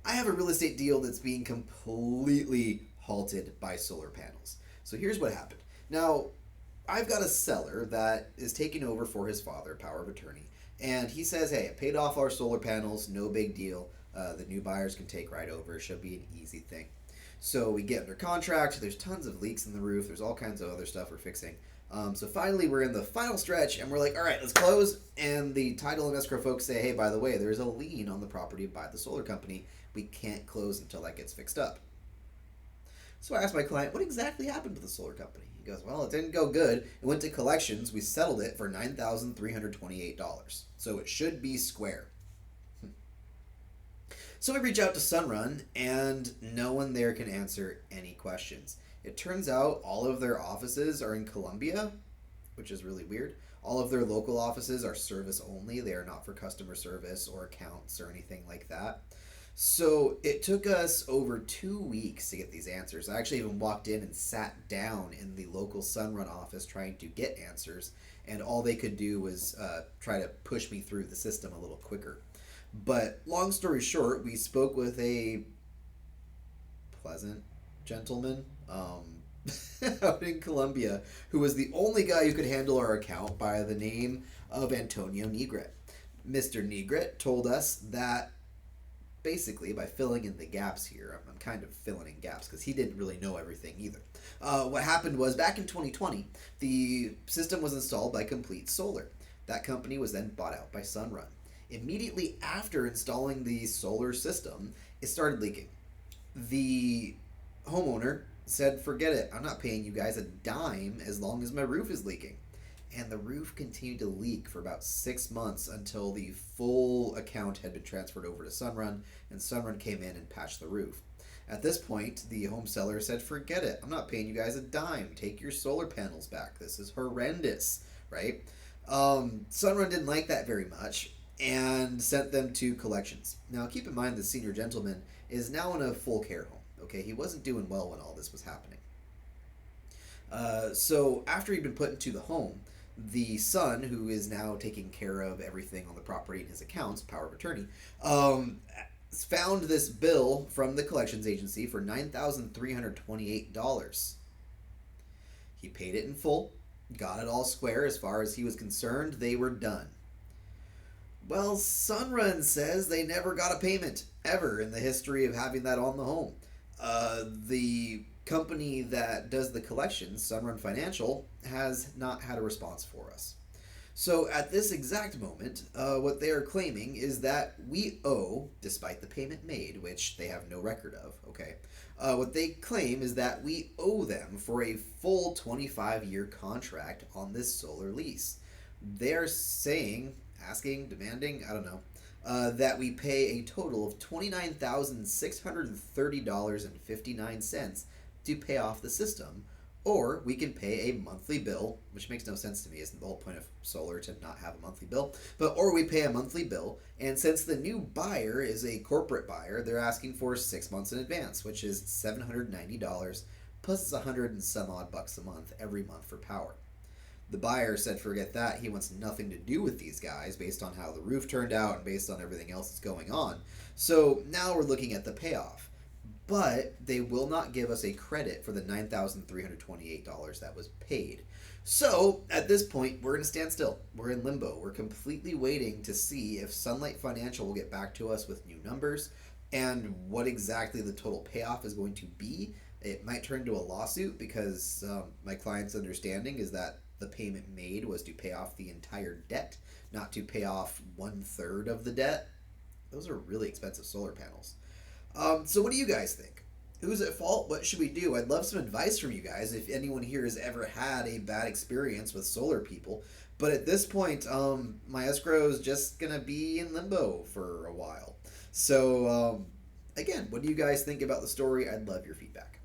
I have a real estate deal that's being completely halted by solar panels. So here's what happened. Now, I've got a seller that is taking over for his father, power of attorney, and he says, "Hey, I paid off our solar panels, no big deal. The new buyers can take right over. It should be an easy thing." So we get under contract. There's tons of leaks in the roof. There's all kinds of other stuff we're fixing. So finally, we're in the final stretch, and we're like, "All right, let's close." And the title and escrow folks say, "Hey, by the way, there's a lien on the property by the solar company. We can't close until that gets fixed up." So I asked my client, "What exactly happened to the solar company?" He goes, "Well, it didn't go good. It went to collections. We settled it for $9,328. So it should be square." So we reach out to Sunrun, and no one there can answer any questions. It turns out all of their offices are in Colombia, which is really weird. All of their local offices are service only. They are not for customer service or accounts or anything like that. So it took us over 2 weeks to get these answers. I actually even walked in and sat down in the local Sunrun office trying to get answers, and all they could do was try to push me through the system a little quicker. But long story short, we spoke with a pleasant gentleman out in Colombia who was the only guy who could handle our account by the name of Antonio Negret. Mr. Negret told us that basically by filling in the gaps here, I'm kind of filling in gaps because he didn't really know everything either. What happened was back in 2020, the system was installed by Complete Solar. That company was then bought out by Sunrun. Immediately after installing the solar system, it started leaking. The homeowner said, "Forget it, I'm not paying you guys a dime as long as my roof is leaking." And the roof continued to leak for about 6 months until the full account had been transferred over to Sunrun, and Sunrun came in and patched the roof. At this point, the home seller said, "Forget it, I'm not paying you guys a dime. Take your solar panels back. This is horrendous," right? Sunrun didn't like that very much and sent them to collections. Now, keep in mind the senior gentleman is now in a full care home. Okay, he wasn't doing well when all this was happening. So after he'd been put into the home, the son, who is now taking care of everything on the property and his accounts, power of attorney, found this bill from the collections agency for $9,328. He paid it in full, got it all square as far as he was concerned. They were done. Well, Sunrun says they never got a payment ever in the history of having that on the home. The company that does the collections, Sunrun Financial, has not had a response for us. So at this exact moment, what they are claiming is that we owe, despite the payment made, which they have no record of, okay? What they claim is that we owe them for a full 25-year contract on this solar lease. They're saying, asking, demanding, I don't know, that we pay a total of $29,630.59 to pay off the system, or we can pay a monthly bill, which makes no sense to me. Isn't the whole point of solar to not have a monthly bill? Or we pay a monthly bill, and since the new buyer is a corporate buyer, they're asking for 6 months in advance, which is $790 plus it's 100 and some odd bucks a month every month for power. The buyer said, "Forget that. He wants nothing to do with these guys based on how the roof turned out and based on everything else that's going on." So now we're looking at the payoff. But they will not give us a credit for the $9,328 that was paid. So at this point, we're in a standstill. We're in limbo. We're completely waiting to see if Sunlight Financial will get back to us with new numbers and what exactly the total payoff is going to be. It might turn into a lawsuit because my client's understanding is that the payment made was to pay off the entire debt, not to pay off 1/3 of the debt. Those are really expensive solar panels. So what do you guys think? Who's at fault? What should we do? I'd love some advice from you guys if anyone here has ever had a bad experience with solar people. But at this point, my escrow is just going to be in limbo for a while. So, again, what do you guys think about the story? I'd love your feedback.